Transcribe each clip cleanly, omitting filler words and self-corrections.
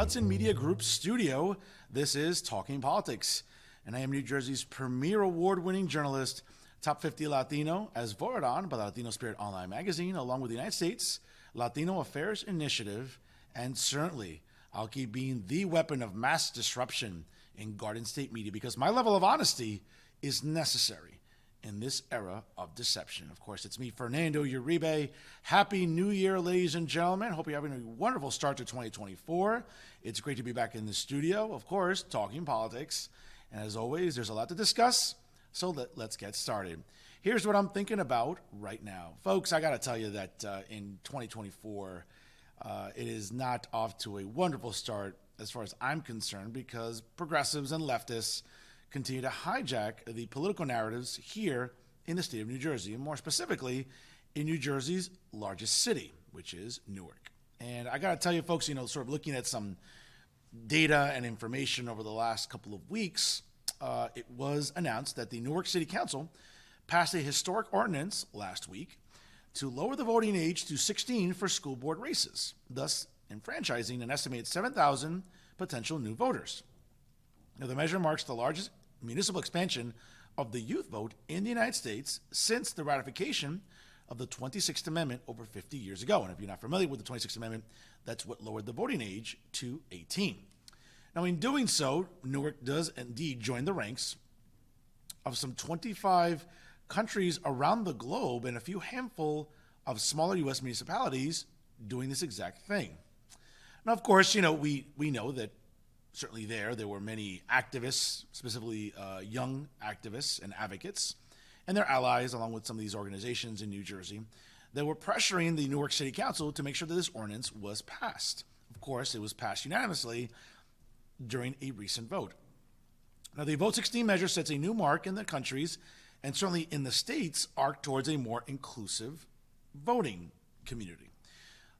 Hudson Media Group studio. This is Talking Politics, and I am New Jersey's premier award-winning journalist, Top 50 Latino, as voted on by the Latino Spirit Online magazine, along with the United States Latino Affairs Initiative, and certainly I'll keep being the weapon of mass disruption in Garden State media because my level of honesty is necessary in this era of deception. Of course, it's me, Fernando Uribe. Happy New Year, ladies and gentlemen. Hope you're having a wonderful start to 2024. It's great to be back in the studio, of course, talking politics. And as always, there's a lot to discuss, so let's get started. Here's what I'm thinking about right now. Folks, I got to tell you that in 2024, it is not off to a wonderful start as far as I'm concerned because progressives and leftists continue to hijack the political narratives here in the state of New Jersey, and more specifically in New Jersey's largest city, which is Newark. And I got to tell you, folks, sort of looking at some data and information over the last couple of weeks, it was announced that the Newark City Council passed a historic ordinance last week to lower the voting age to 16 for school board races, thus enfranchising an estimated 7,000 potential new voters. Now, the measure marks the largest municipal expansion of the youth vote in the United States since the ratification of the 26th Amendment over 50 years ago. And if you're not familiar with the 26th Amendment, that's what lowered the voting age to 18. Now, in doing so, Newark does indeed join the ranks of some 25 countries around the globe and a few handful of smaller U.S. municipalities doing this exact thing. Now, of course, we know that certainly there were many activists, specifically young activists and advocates, and their allies, along with some of these organizations in New Jersey, that were pressuring the Newark City Council to make sure that this ordinance was passed. Of course, it was passed unanimously during a recent vote. Now, the Vote 16 measure sets a new mark in the country's and certainly in the state's arc towards a more inclusive voting community.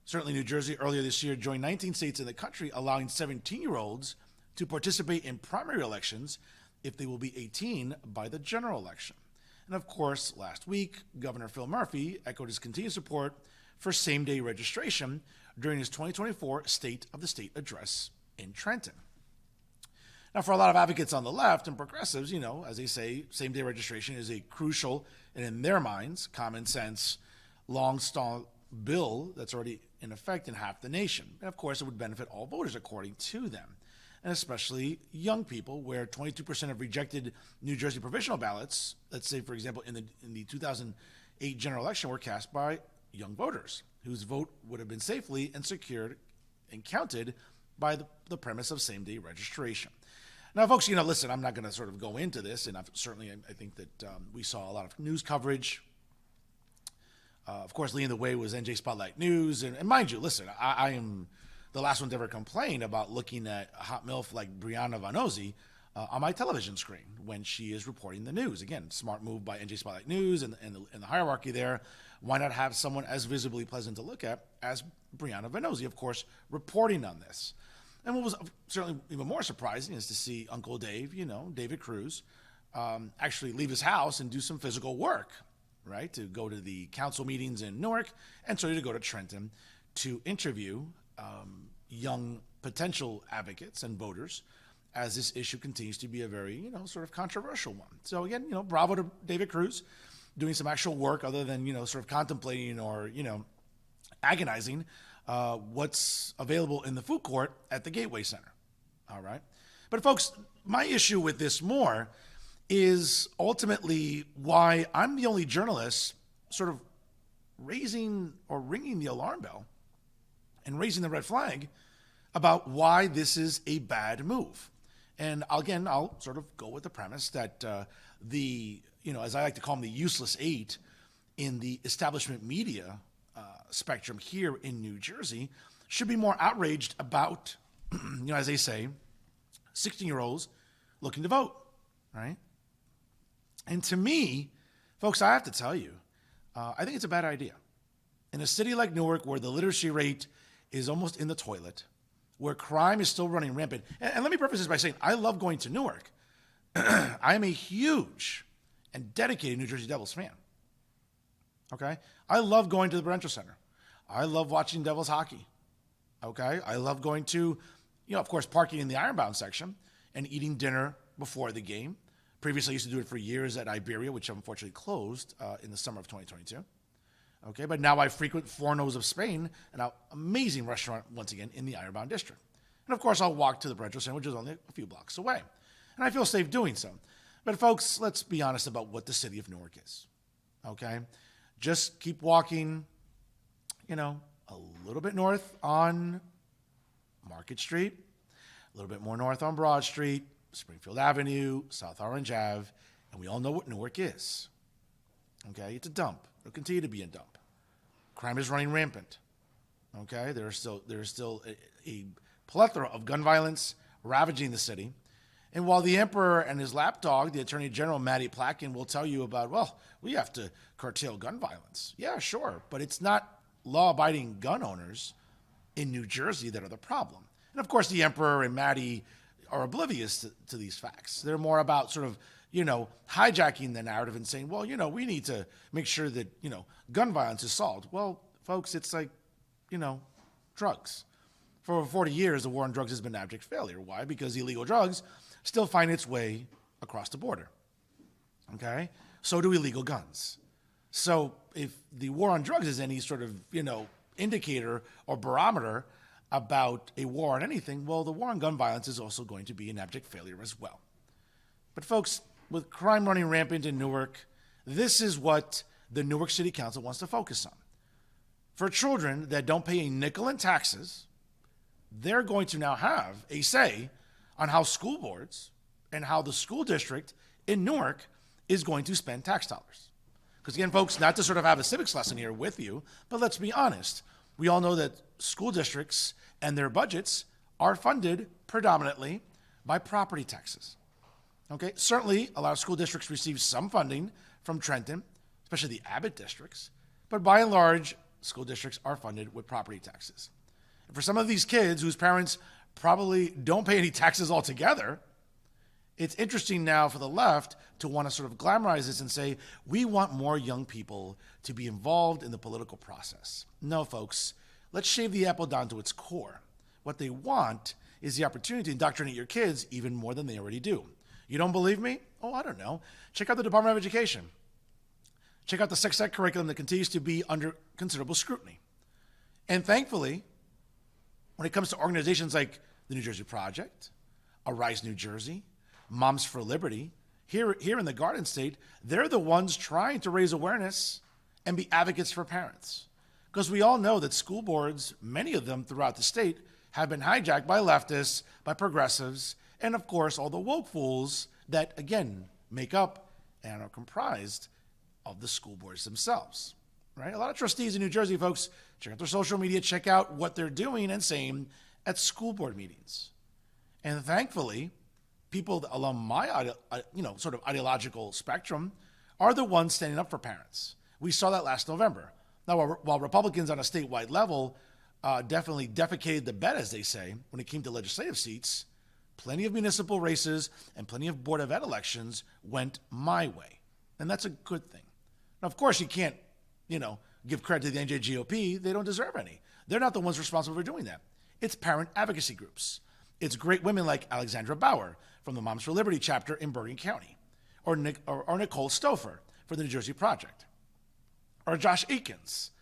Certainly, New Jersey earlier this year joined 19 states in the country, allowing 17-year-olds to participate in primary elections if they will be 18 by the general election. And of course, last week, Governor Phil Murphy echoed his continued support for same-day registration during his 2024 State of the State address in Trenton. Now, for a lot of advocates on the left and progressives, as they say, same-day registration is a crucial and, in their minds, common sense, long-stalled bill that's already in effect in half the nation. And of course, it would benefit all voters according to them, and especially young people, where 22% of rejected New Jersey provisional ballots, let's say, for example, in the 2008 general election, were cast by young voters whose vote would have been safely and secured and counted by the premise of same-day registration. Now, folks, listen, I'm not going to sort of go into this, and I think that we saw a lot of news coverage. Of course, leading the way was NJ Spotlight News. And mind you, listen, I am the last one to ever complain about looking at a hot MILF like Brianna Vanozzi on my television screen when she is reporting the news. Again, smart move by NJ Spotlight News and the hierarchy there. Why not have someone as visibly pleasant to look at as Brianna Vanozzi, of course, reporting on this? And what was certainly even more surprising is to see Uncle Dave, David Cruz, actually leave his house and do some physical work, right, to go to the council meetings in Newark and so to go to Trenton to interview young potential advocates and voters as this issue continues to be a very, sort of controversial one. So again, bravo to David Cruz doing some actual work other than, sort of contemplating or, agonizing what's available in the food court at the Gateway Center. All right. But folks, my issue with this more is ultimately why I'm the only journalist sort of raising or ringing the alarm bell and raising the red flag about why this is a bad move. And again, I'll sort of go with the premise that as I like to call them, the useless eight in the establishment media spectrum here in New Jersey should be more outraged about, as they say, 16-year-olds looking to vote, right? And to me, folks, I have to tell you, I think it's a bad idea. In a city like Newark, where the literacy rate is almost in the toilet, where crime is still running rampant, and let me preface this by saying I love going to Newark. I am a huge and dedicated New Jersey Devils fan. Okay? I love going to the Prudential Center. I love watching Devils hockey. Okay? I love going to of course, parking in the Ironbound section and eating dinner before the game. Previously, I used to do it for years at Iberia, which unfortunately closed in the summer of 2022. Okay, but now I frequent Fornos of Spain, an amazing restaurant, once again, in the Ironbound district. And of course, I'll walk to the Bread Stand, which is only a few blocks away. And I feel safe doing so. But folks, let's be honest about what the city of Newark is. Okay? Just keep walking, a little bit north on Market Street, a little bit more north on Broad Street, Springfield Avenue, South Orange Ave, and we all know what Newark is. Okay? It's a dump. It'll continue to be a dump. Crime is running rampant. Okay? There is still a plethora of gun violence ravaging the city. And while the emperor and his lapdog, the Attorney General Matty Platkin, will tell you about, well, we have to curtail gun violence. Yeah, sure. But it's not law-abiding gun owners in New Jersey that are the problem. And of course, the emperor and Matty are oblivious to these facts. They're more about sort of, hijacking the narrative and saying, well, we need to make sure that, gun violence is solved. Well, folks, it's like, drugs. For over 40 years, the war on drugs has been an abject failure. Why? Because illegal drugs still find its way across the border. Okay? So do illegal guns. So if the war on drugs is any sort of, indicator or barometer about a war on anything, well, the war on gun violence is also going to be an abject failure as well. But folks, with crime running rampant in Newark, this is what the Newark City Council wants to focus on. For children that don't pay a nickel in taxes, they're going to now have a say on how school boards and how the school district in Newark is going to spend tax dollars. Because again, folks, not to sort of have a civics lesson here with you, but let's be honest. We all know that school districts and their budgets are funded predominantly by property taxes. Okay, certainly a lot of school districts receive some funding from Trenton, especially the Abbott districts, but by and large, school districts are funded with property taxes. And for some of these kids whose parents probably don't pay any taxes altogether, it's interesting now for the left to want to sort of glamorize this and say, we want more young people to be involved in the political process. No, folks, let's shave the apple down to its core. What they want is the opportunity to indoctrinate your kids even more than they already do. You don't believe me? Oh, I don't know. Check out the Department of Education. Check out the sex ed curriculum that continues to be under considerable scrutiny. And thankfully, when it comes to organizations like the New Jersey Project, Arise New Jersey, Moms for Liberty, here in the Garden State, they're the ones trying to raise awareness and be advocates for parents. Because we all know that school boards, many of them throughout the state, have been hijacked by leftists, by progressives, and of course, all the woke fools that, again, make up and are comprised of the school boards themselves, right? A lot of trustees in New Jersey, folks, check out their social media, check out what they're doing and saying at school board meetings. And thankfully, people along my, sort of ideological spectrum are the ones standing up for parents. We saw that last November. Now, while Republicans on a statewide level definitely defecated the bed, as they say, when it came to legislative seats, plenty of municipal races and plenty of Board of Ed elections went my way. And that's a good thing. Now, of course, you can't, give credit to the NJGOP. They don't deserve any. They're not the ones responsible for doing that. It's parent advocacy groups. It's great women like Alexandra Bauer from the Moms for Liberty chapter in Bergen County, or Nicole Stouffer for the New Jersey Project, or Josh Akins,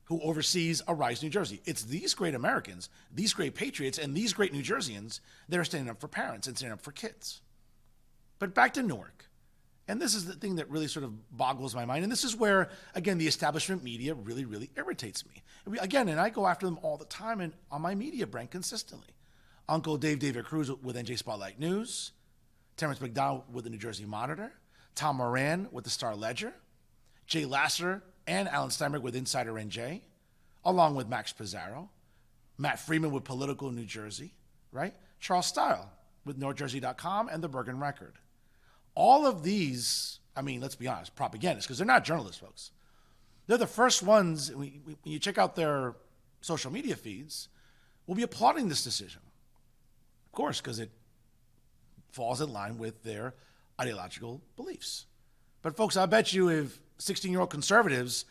who oversees Arise New Jersey. It's these great Americans, these great patriots, and these great New Jerseyans that are standing up for parents and standing up for kids. But back to Newark. And this is the thing that really sort of boggles my mind. And this is where, again, the establishment media really, really irritates me. And I go after them all the time and on my media brand consistently. Uncle David Cruz with NJ Spotlight News, Terrence McDonald with the New Jersey Monitor, Tom Moran with the Star Ledger, Jay Lasseter and Alan Steinberg with Insider NJ, along with Max Pizarro, Matt Freeman with Political New Jersey, right? Charles Stile with NorthJersey.com and the Bergen Record. All of these, let's be honest, propagandists, because they're not journalists, folks. They're the first ones, when you check out their social media feeds, will be applauding this decision. Of course, because it falls in line with their ideological beliefs. But folks, I bet you if 16-year-old conservatives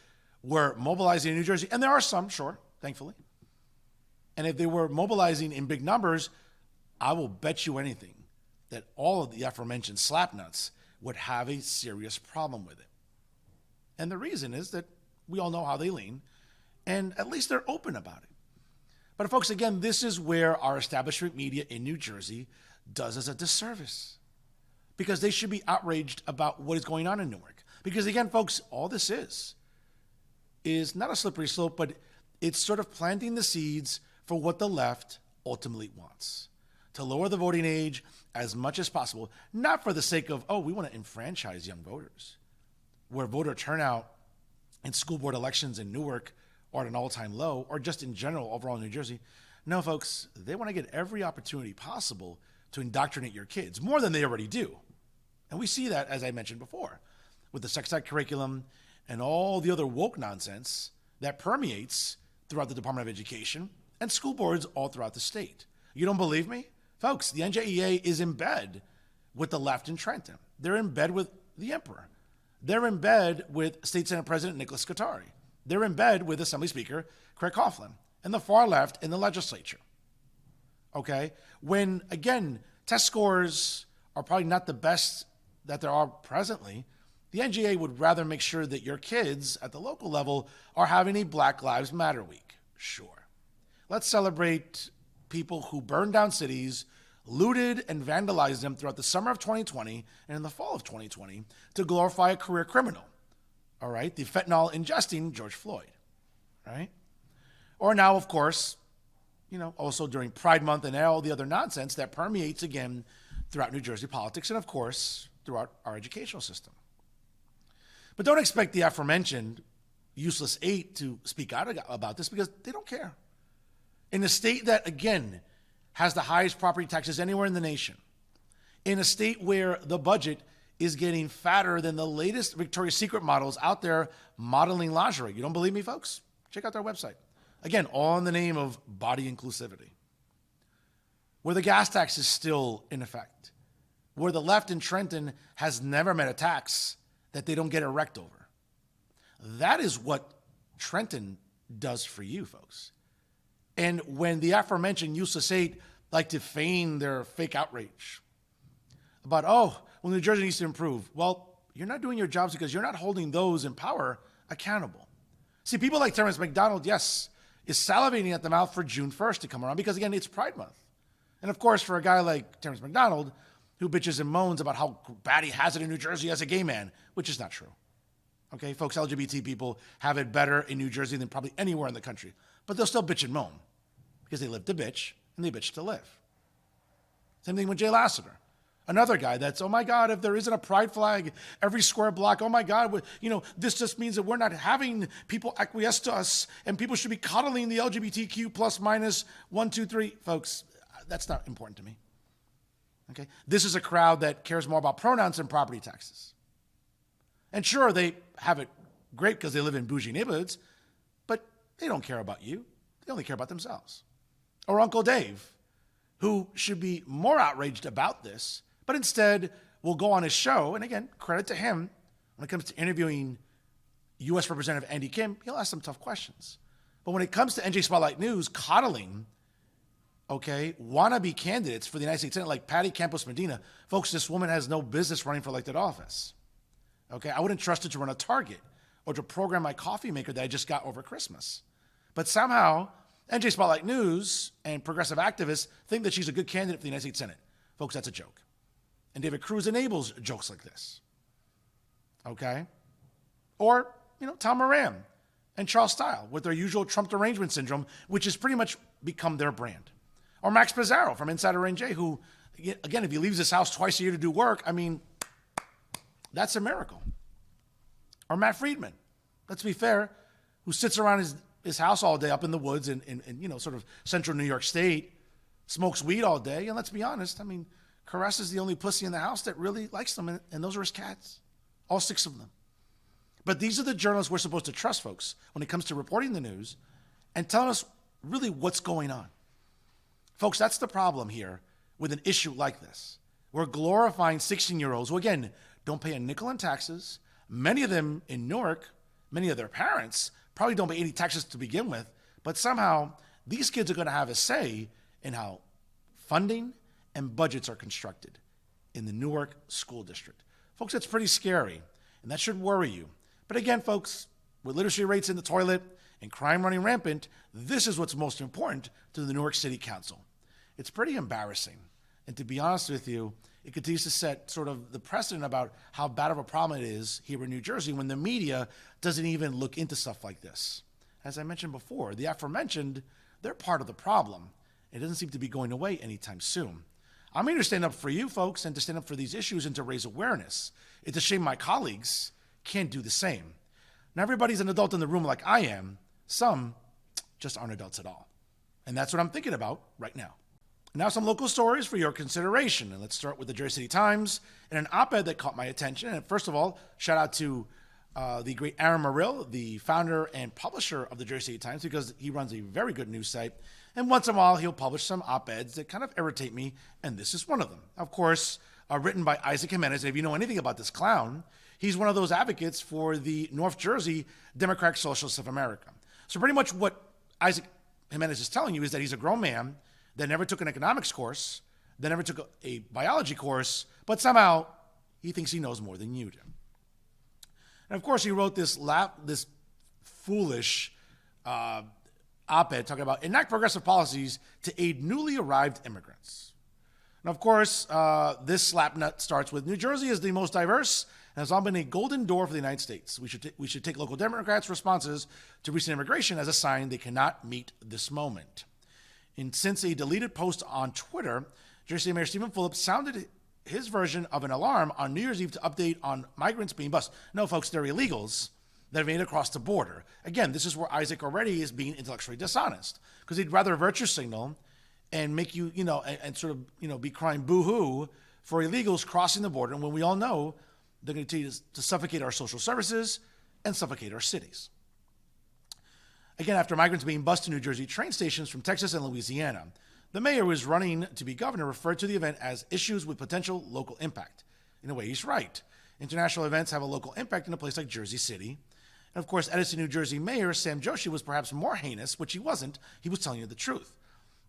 were mobilizing in New Jersey, and there are some, sure, thankfully, and if they were mobilizing in big numbers, I will bet you anything that all of the aforementioned slapnuts would have a serious problem with it. And the reason is that we all know how they lean, and at least they're open about it. But folks, again, this is where our establishment media in New Jersey does us a disservice, because they should be outraged about what is going on in Newark. Because again, folks, all this is not a slippery slope, but it's sort of planting the seeds for what the left ultimately wants: to lower the voting age as much as possible, not for the sake of, we want to enfranchise young voters, where voter turnout in school board elections in Newark are at an all-time low, or just in general overall in New Jersey. No, folks, they want to get every opportunity possible to indoctrinate your kids, more than they already do. And we see that, as I mentioned before, with the sex ed curriculum and all the other woke nonsense that permeates throughout the Department of Education and school boards all throughout the state. You don't believe me? Folks, the NJEA is in bed with the left in Trenton. They're in bed with the emperor. They're in bed with State Senate President Nicholas Scutari. They're in bed with Assembly Speaker Craig Coughlin and the far left in the legislature. Okay? When, again, test scores are probably not the best that there are presently, the NGA would rather make sure that your kids at the local level are having a Black Lives Matter week. Sure. Let's celebrate people who burned down cities, looted and vandalized them throughout the summer of 2020 and in the fall of 2020 to glorify a career criminal. All right? The fentanyl ingesting George Floyd. Right? Or now, of course, also during Pride Month and all the other nonsense that permeates again throughout New Jersey politics and, of course, throughout our educational system. But don't expect the aforementioned useless eight to speak out about this, because they don't care. In a state that, again, has the highest property taxes anywhere in the nation, in a state where the budget is getting fatter than the latest Victoria's Secret models out there modeling lingerie. You don't believe me, folks? Check out their website. Again, all in the name of body inclusivity. Where the gas tax is still in effect. Where the left in Trenton has never met a tax that they don't get erect over. That is what Trenton does for you, folks. And when the aforementioned useless eight like to feign their fake outrage about, well, New Jersey needs to improve. Well, you're not doing your jobs because you're not holding those in power accountable. See, people like Terrence McDonald, yes, is salivating at the mouth for June 1st to come around because, again, it's Pride Month. And, of course, for a guy like Terrence McDonald, who bitches and moans about how bad he has it in New Jersey as a gay man, which is not true. Okay, folks, LGBT people have it better in New Jersey than probably anywhere in the country. But they'll still bitch and moan because they live to bitch and they bitch to live. Same thing with Jay Lassiter. Another guy that's, oh my God, if there isn't a pride flag every square block, oh my God, this just means that we're not having people acquiesce to us and people should be coddling the LGBTQ plus minus 1, 2, 3. Folks, that's not important to me. Okay? This is a crowd that cares more about pronouns than property taxes. And sure, they have it great because they live in bougie neighborhoods, but they don't care about you. They only care about themselves. Or Uncle Dave, who should be more outraged about this, but instead will go on his show, and again, credit to him, when it comes to interviewing U.S. Representative Andy Kim, he'll ask some tough questions. But when it comes to NJ Spotlight News coddling, wannabe candidates for the United States Senate like Patty Campos Medina, folks, this woman has no business running for elected office. Okay, I wouldn't trust her to run a Target or to program my coffee maker that I just got over Christmas. But somehow, NJ Spotlight News and progressive activists think that she's a good candidate for the United States Senate. Folks, that's a joke. And David Cruz enables jokes like this. Okay? Or, Tom Moran and Charles Stile with their usual Trump derangement syndrome, which has pretty much become their brand. Or Max Pizarro from Insider NJ, who, again, if he leaves his house twice a year to do work, that's a miracle. Or Matt Friedman, let's be fair, who sits around his house all day up in the woods in sort of central New York State, smokes weed all day, and let's be honest, caresses the only pussy in the house that really likes them, and those are his cats, all 6 of them. But these are the journalists we're supposed to trust, folks, when it comes to reporting the news and telling us really what's going on. Folks, that's the problem here with an issue like this. We're glorifying 16-year-olds who, again, don't pay a nickel in taxes. Many of them in Newark, many of their parents probably don't pay any taxes to begin with, but somehow these kids are going to have a say in how funding and budgets are constructed in the Newark School District. Folks, that's pretty scary, and that should worry you. But again, folks, with literacy rates in the toilet and crime running rampant, this is what's most important to the Newark City Council. It's pretty embarrassing. And to be honest with you, it continues to set sort of the precedent about how bad of a problem it is here in New Jersey when the media doesn't even look into stuff like this. As I mentioned before, the aforementioned, they're part of the problem. It doesn't seem to be going away anytime soon. I'm here to stand up for you folks and to stand up for these issues and to raise awareness. It's a shame my colleagues can't do the same. Not everybody's an adult in the room like I am. Some just aren't adults at all. And that's what I'm thinking about right now. Now some local stories for your consideration. And let's start with the Jersey City Times and an op-ed that caught my attention. And first of all, shout out to the great Aaron Marill, the founder and publisher of the Jersey City Times, because he runs a very good news site. And once in a while, he'll publish some op-eds that kind of irritate me, and this is one of them. Of course, written by Isaac Jimenez. And if you know anything about this clown, he's one of those advocates for the North Jersey Democratic Socialists of America. So pretty much what Isaac Jimenez is telling you is that he's a grown man that never took an economics course, that never took a biology course, but somehow he thinks he knows more than you do. And of course, he wrote this foolish op-ed talking about enact progressive policies to aid newly arrived immigrants. And of course, this slapnut starts with New Jersey is the most diverse and has long been a golden door for the United States. We should take local Democrats' responses to recent immigration as a sign they cannot meet this moment. And since a deleted post on Twitter, Jersey Mayor Stephen Phillips sounded his version of an alarm on New Year's Eve to update on migrants being bused. No, folks, they're illegals that have made it across the border. Again, this is where Isaac already is being intellectually dishonest, because he'd rather virtue signal and make you, and sort of, be crying boo-hoo for illegals crossing the border, when we all know they're going to continue to suffocate our social services and suffocate our cities. Again, after migrants being bused to New Jersey train stations from Texas and Louisiana, the mayor who is running to be governor referred to the event as issues with potential local impact. In a way, he's right. International events have a local impact in a place like Jersey City. And of course, Edison, New Jersey Mayor Sam Joshi was perhaps more heinous, which he wasn't. He was telling you the truth,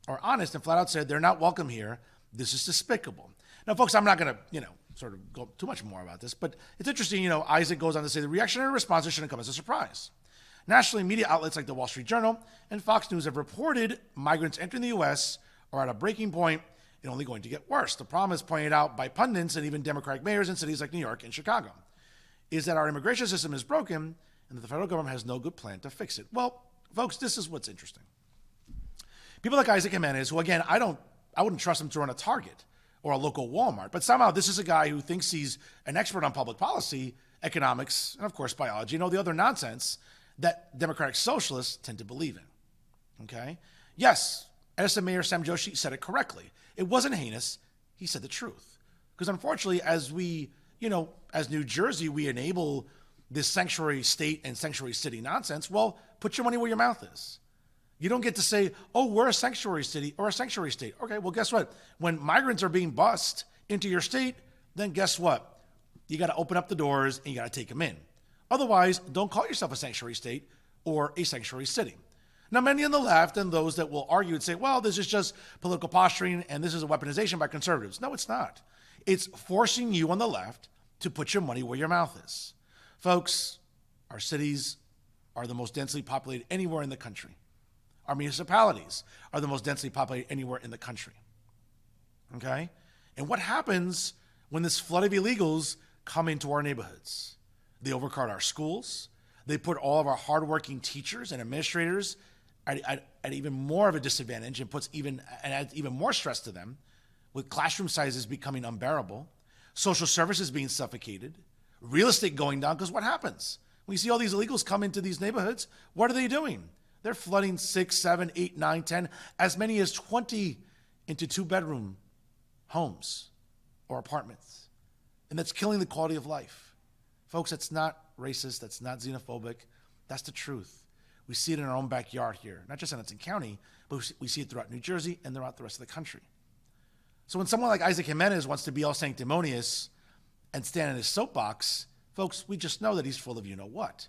or honest, and flat out said, they're not welcome here. This is despicable. Now, folks, I'm not going to, sort of go too much more about this, but it's interesting, Isaac goes on to say the reactionary responses shouldn't come as a surprise. Nationally, media outlets like the Wall Street Journal and Fox News have reported migrants entering the U.S. are at a breaking point and only going to get worse. The problem, is pointed out by pundits and even Democratic mayors in cities like New York and Chicago, is that our immigration system is broken and that the federal government has no good plan to fix it. Well, folks, this is what's interesting. People like Isaac Jimenez, who again, I wouldn't trust him to run a Target or a local Walmart, but somehow this is a guy who thinks he's an expert on public policy, economics, and of course biology, and all the other nonsense that Democratic socialists tend to believe in. Okay? Yes, Edison Mayor Sam Joshi said it correctly. It wasn't heinous. He said the truth. Because unfortunately, as we, as New Jersey, we enable this sanctuary state and sanctuary city nonsense, well, put your money where your mouth is. You don't get to say, oh, we're a sanctuary city or a sanctuary state. Okay, well, guess what? When migrants are being bussed into your state, then guess what? You got to open up the doors and you got to take them in. Otherwise, don't call yourself a sanctuary state or a sanctuary city. Now, many on the left and those that will argue and say, well, this is just political posturing and this is a weaponization by conservatives. No, it's not. It's forcing you on the left to put your money where your mouth is. Folks, our cities are the most densely populated anywhere in the country. Our municipalities are the most densely populated anywhere in the country. Okay? And what happens when this flood of illegals come into our neighborhoods? They overcrowd our schools. They put all of our hardworking teachers and administrators at even more of a disadvantage and adds even more stress to them, with classroom sizes becoming unbearable, social services being suffocated, real estate going down. Because what happens? When you see all these illegals come into these neighborhoods, what are they doing? They're flooding 6, 7, 8, 9, 10, as many as 20 into 2-bedroom homes or apartments. And that's killing the quality of life. Folks, that's not racist. That's not xenophobic. That's the truth. We see it in our own backyard here, not just in Hudson County, but we see it throughout New Jersey and throughout the rest of the country. So when someone like Isaac Jimenez wants to be all sanctimonious and stand in his soapbox, folks, we just know that he's full of you-know-what.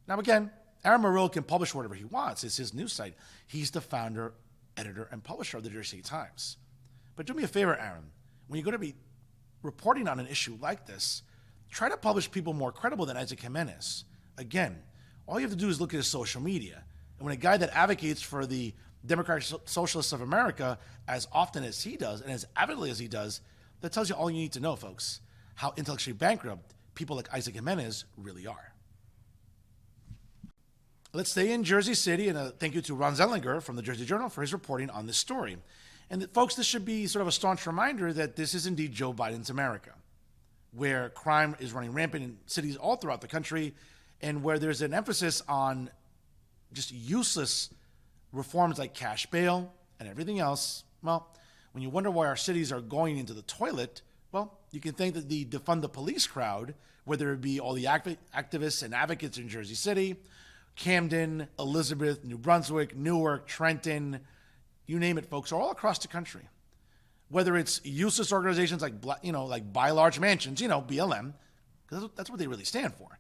Now, again, Aaron Marill can publish whatever he wants. It's his news site. He's the founder, editor, and publisher of the Jersey City Times. But do me a favor, Aaron. When you're going to be reporting on an issue like this, try to publish people more credible than Isaac Jimenez. Again, all you have to do is look at his social media. And when a guy that advocates for the Democratic Socialists of America as often as he does and as avidly as he does, that tells you all you need to know, folks, how intellectually bankrupt people like Isaac Jimenez really are. Let's stay in Jersey City, and thank you to Ron Zellinger from the Jersey Journal for his reporting on this story. And folks, this should be sort of a staunch reminder that this is indeed Joe Biden's America, where crime is running rampant in cities all throughout the country, and where there's an emphasis on just useless reforms like cash bail and everything else. Well, when you wonder why our cities are going into the toilet, well, you can think that the defund the police crowd, whether it be all the activists and advocates in Jersey City, Camden, Elizabeth, New Brunswick, Newark, Trenton, you name it, folks, are all across the country. Whether it's useless organizations like Buy Large Mansions, BLM, because that's what they really stand for.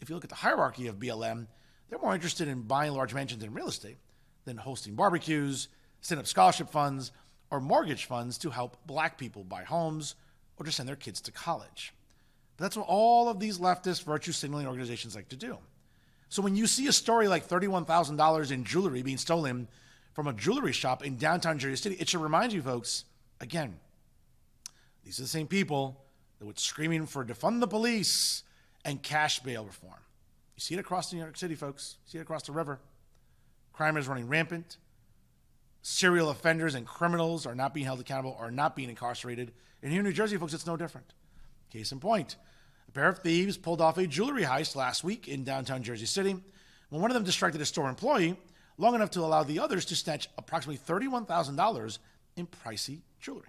If you look at the hierarchy of BLM, they're more interested in buying large mansions and real estate than hosting barbecues, setting up scholarship funds, or mortgage funds to help black people buy homes or just send their kids to college. But that's what all of these leftist virtue signaling organizations like to do. So when you see a story like $31,000 in jewelry being stolen from a jewelry shop in downtown Jersey City, it should remind you, folks, again, these are the same people that were screaming for defund the police and cash bail reform. You see it across New York City, folks. You see it across the river. Crime is running rampant. Serial offenders and criminals are not being held accountable or not being incarcerated. And here in New Jersey, folks, it's no different. Case in point, a pair of thieves pulled off a jewelry heist last week in downtown Jersey City when one of them distracted a store employee long enough to allow the others to snatch approximately $31,000 in pricey jewelry.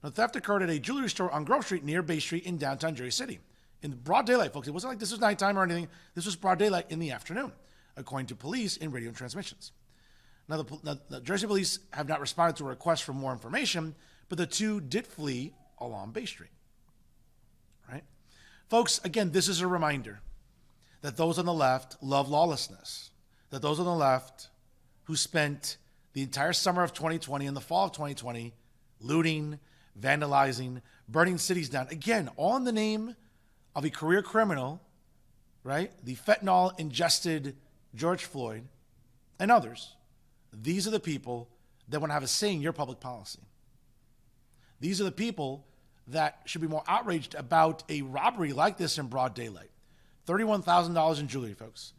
Now, the theft occurred at a jewelry store on Grove Street near Bay Street in downtown Jersey City. In broad daylight, folks. It wasn't like this was nighttime or anything. This was broad daylight in the afternoon, according to police in radio transmissions. Now, the Jersey police have not responded to a request for more information, but the two did flee along Bay Street. Right? Folks, again, this is a reminder that those on the left love lawlessness, that those on the left who spent the entire summer of 2020 and the fall of 2020 looting, vandalizing, burning cities down, again, all in the name of a career criminal, right? The fentanyl-ingested George Floyd and others. These are the people that want to have a say in your public policy. These are the people that should be more outraged about a robbery like this in broad daylight. $31,000 in jewelry, folks.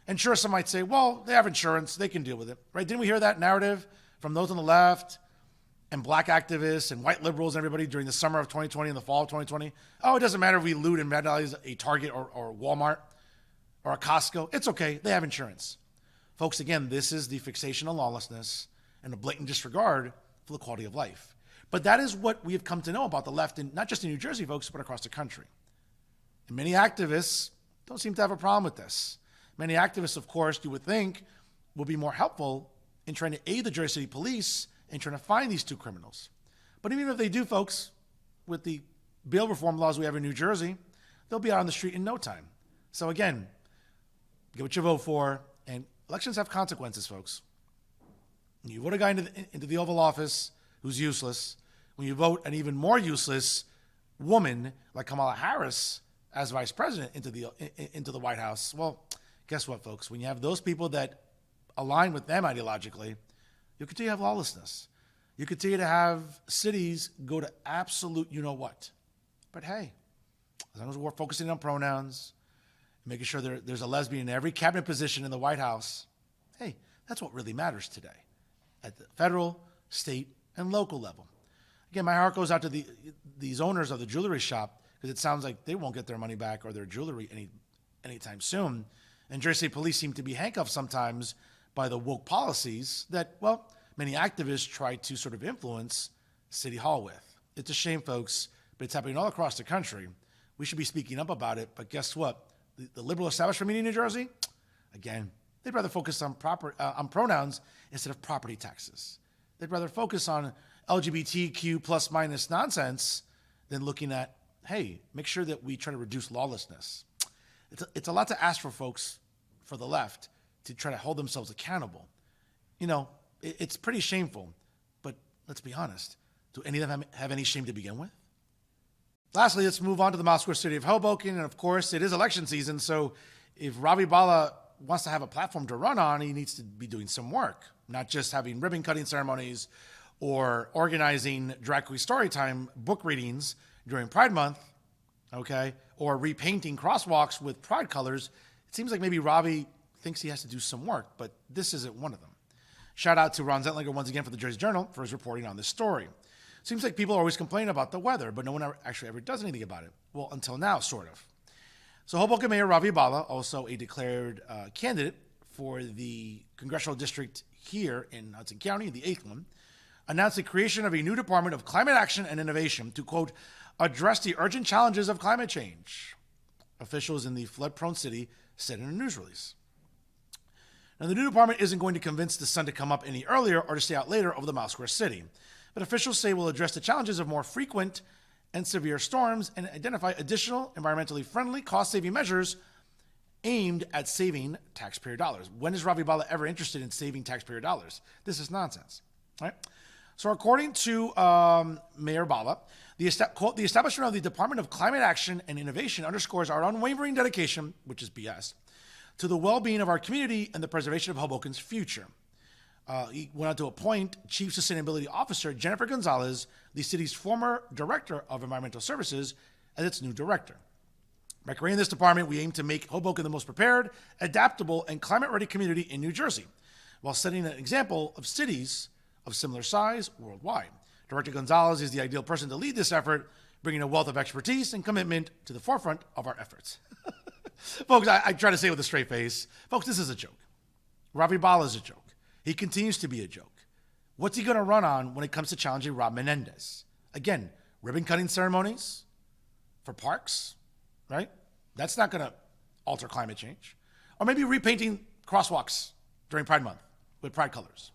And sure, some might say, well, they have insurance. They can deal with it, right? Didn't we hear that narrative from those on the left and black activists and white liberals and everybody during the summer of 2020 and the fall of 2020? Oh, it doesn't matter if we loot and vandalize a Target or Walmart or a Costco. It's okay. They have insurance. Folks, again, this is the fixation on lawlessness and a blatant disregard for the quality of life. But that is what we have come to know about the left, not just in New Jersey, folks, but across the country. And many activists don't seem to have a problem with this. Many activists, of course, you would think, will be more helpful in trying to aid the Jersey City police in trying to find these two criminals. But even if they do, folks, with the bail reform laws we have in New Jersey, they'll be out on the street in no time. So again, get what you vote for, and elections have consequences, folks. When you vote a guy into the Oval Office who's useless, when you vote an even more useless woman like Kamala Harris as vice president into the White House, well, guess what, folks? When you have those people that align with them ideologically, you'll continue to have lawlessness. You continue to have cities go to absolute you-know-what. But hey, as long as we're focusing on pronouns, making sure there's a lesbian in every cabinet position in the White House, hey, that's what really matters today at the federal, state, and local level. Again, my heart goes out to these owners of the jewelry shop because it sounds like they won't get their money back or their jewelry anytime soon. And Jersey City police seem to be handcuffed sometimes by the woke policies that, well, many activists try to sort of influence City Hall with. It's a shame, folks, but it's happening all across the country. We should be speaking up about it, but guess what? The liberal establishment media in New Jersey, again, they'd rather focus on pronouns instead of property taxes. They'd rather focus on LGBTQ plus minus nonsense than looking at, hey, make sure that we try to reduce lawlessness. It's a lot to ask for folks for the left to try to hold themselves accountable. You know, it's pretty shameful, but let's be honest. Do any of them have any shame to begin with? Lastly, let's move on to the Moscow city of Hoboken. And of course, it is election season. So if Ravi Bala wants to have a platform to run on, he needs to be doing some work, not just having ribbon cutting ceremonies or organizing drag queen storytime book readings during Pride Month, okay, or repainting crosswalks with Pride colors. It seems like maybe Ravi thinks he has to do some work, but this isn't one of them. Shout out to Ron Zentlinger once again for the Jersey Journal for his reporting on this story. Seems like people always complain about the weather, but no one actually ever does anything about it. Well, until now, sort of. So Hoboken Mayor Ravi Bala, also a declared candidate for the congressional district here in Hudson County, the 8th one, announced the creation of a new Department of Climate Action and Innovation to, quote, address the urgent challenges of climate change, officials in the flood-prone city said in a news release. Now, the new department isn't going to convince the sun to come up any earlier or to stay out later over the Mile Square City, but officials say will address the challenges of more frequent and severe storms and identify additional environmentally friendly, cost-saving measures aimed at saving taxpayer dollars. When is Ravi Bala ever interested in saving taxpayer dollars? This is nonsense, right? So according to Mayor Bala, quote, the establishment of the Department of Climate Action and Innovation underscores our unwavering dedication, which is BS, to the well-being of our community and the preservation of Hoboken's future. He went on to appoint Chief Sustainability Officer Jennifer Gonzalez, the city's former Director of Environmental Services, as its new director. By creating this department, we aim to make Hoboken the most prepared, adaptable, and climate-ready community in New Jersey, while setting an example of cities of similar size worldwide. Director Gonzalez is the ideal person to lead this effort, bringing a wealth of expertise and commitment to the forefront of our efforts. Folks, I try to say it with a straight face. Folks, this is a joke. Ravi Bala is a joke. He continues to be a joke. What's he going to run on when it comes to challenging Rob Menendez? Again, ribbon cutting ceremonies for parks, right? That's not going to alter climate change. Or maybe repainting crosswalks during Pride Month with Pride colors,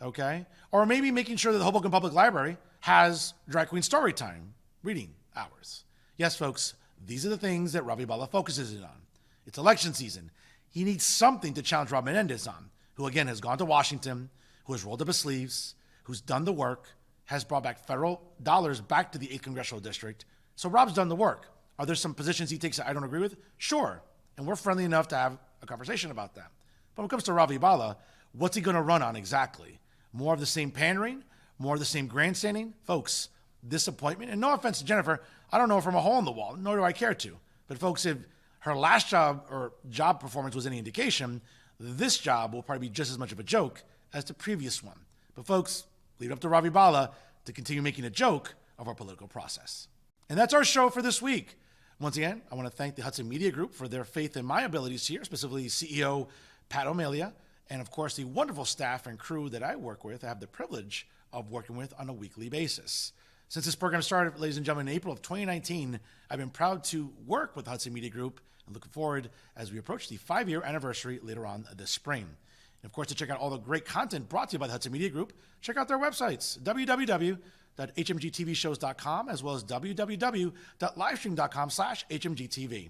okay? Or maybe making sure that the Hoboken Public Library has drag queen story time reading hours. Yes, folks, these are the things that Ravi Bala focuses in on. It's election season. He needs something to challenge Rob Menendez on, who again has gone to Washington, who has rolled up his sleeves, who's done the work, has brought back federal dollars back to the 8th Congressional District. So Rob's done the work. Are there some positions he takes that I don't agree with? Sure. And we're friendly enough to have a conversation about that. But when it comes to Ravi Bala, what's he going to run on exactly? More of the same pandering? More of the same grandstanding? Folks, this appointment, and no offense to Jennifer, I don't know her from a hole in the wall, nor do I care to. But folks, if her last job or job performance was any indication, this job will probably be just as much of a joke as the previous one. But folks, leave it up to Ravi Bala to continue making a joke of our political process. And that's our show for this week. Once again, I want to thank the Hudson Media Group for their faith in my abilities here, specifically CEO Pat O'Malia, and of course the wonderful staff and crew that I work with, I have the privilege of working with on a weekly basis. Since this program started, ladies and gentlemen, in April of 2019, I've been proud to work with the Hudson Media Group and looking forward as we approach the 5-year anniversary later on this spring. And of course, to check out all the great content brought to you by the Hudson Media Group, check out their websites, www.hmgtvshows.com, as well as www.livestream.com/hmgtv.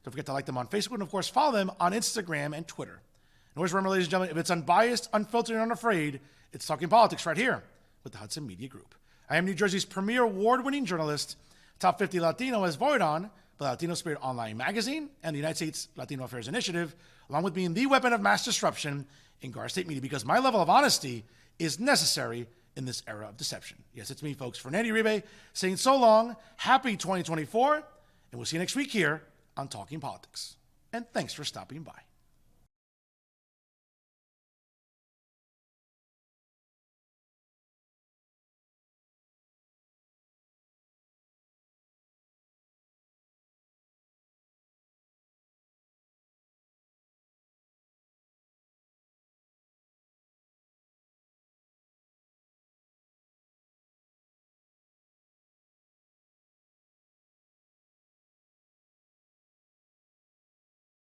Don't forget to like them on Facebook and, of course, follow them on Instagram and Twitter. And always remember, ladies and gentlemen, if it's unbiased, unfiltered, and unafraid, it's Talking Politics right here with the Hudson Media Group. I am New Jersey's premier award-winning journalist, Top 50 Latino, as voted on by Latino Spirit Online Magazine and the United States Latino Affairs Initiative, along with being the weapon of mass disruption in Garden State media, because my level of honesty is necessary in this era of deception. Yes, it's me, folks. Fernando Uribe saying so long, happy 2024, and we'll see you next week here on Talking Politics. And thanks for stopping by.